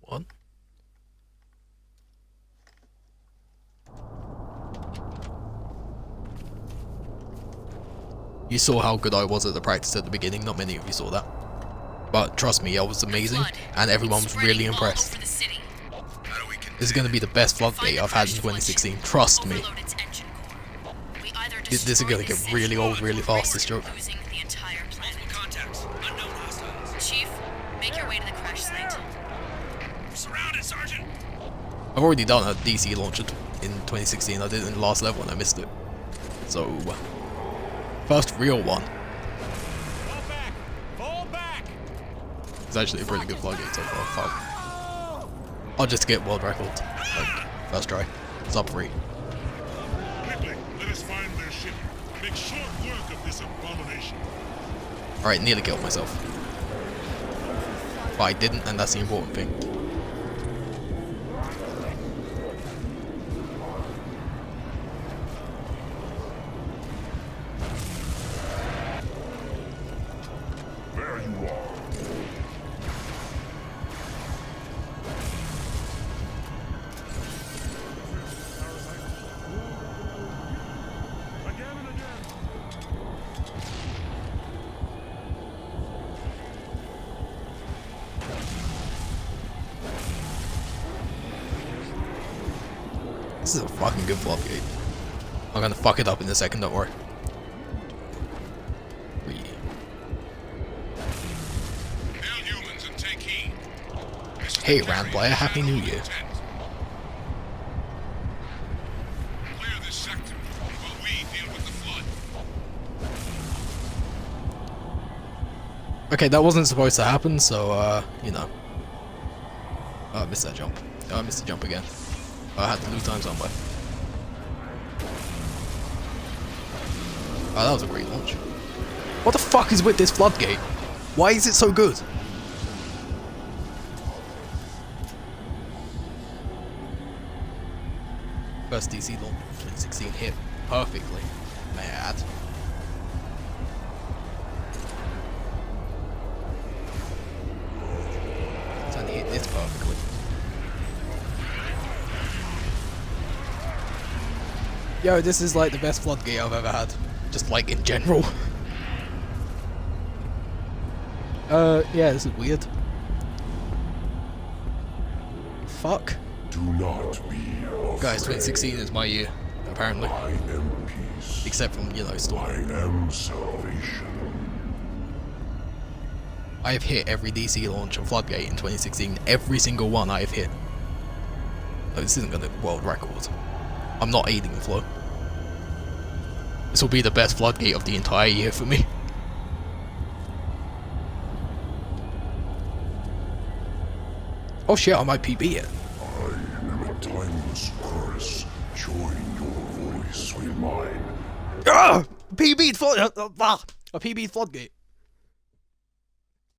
What? You saw how good I was at the practice at the beginning, not many of you saw that. But trust me, I was amazing, and everyone was really impressed. This is going to be the best Floodgate I've had in 2016, trust me. This is going to get really old really fast, this joke. Chief, make your way to the crash site. Surrounded, Sergeant. I've already done a DC launch in 2016, I did it in the last level and I missed it. So, first real one. Fall back. Fall back. It's actually a pretty good Floodgate so far, fuck. I'll just get world record, like, first try. It's up free. Quickly, let us find their ship. Make short work of this abomination. Alright, nearly killed myself. But I didn't, and that's the important thing. There you are. Again and again. This is a fucking good Floodgate. I'm gonna fuck it up in a second, don't worry. Hail humans and take heed. Hey, round player, Happy New Year. Clear this sector while we deal with the flood. Okay, that wasn't supposed to happen, so, you know. Oh, I missed that jump. Oh, I missed the jump again. I had to lose time somewhere. Oh, that was a great launch. What the fuck is with this Floodgate? Why is it so good? First DC launch 2016 hit perfectly, may I add. It's only hit this perfectly. Yo, this is like the best Floodgate I've ever had. Just like in general. Yeah, this is weird. Fuck. Do not be afraid. Guys, 2016 is my year, apparently. I am peace. Except from, you know, I Storm. am salvation. I have hit every DC launch on Floodgate in 2016. Every single one I have hit. No, this isn't gonna world record. I'm not aiding the flow. This will be the best Floodgate of the entire year for me. Oh shit, I might PB it. I am a timeless chorus. Join your voice with mine. Ah! PB'd Flood. I PB'd Floodgate.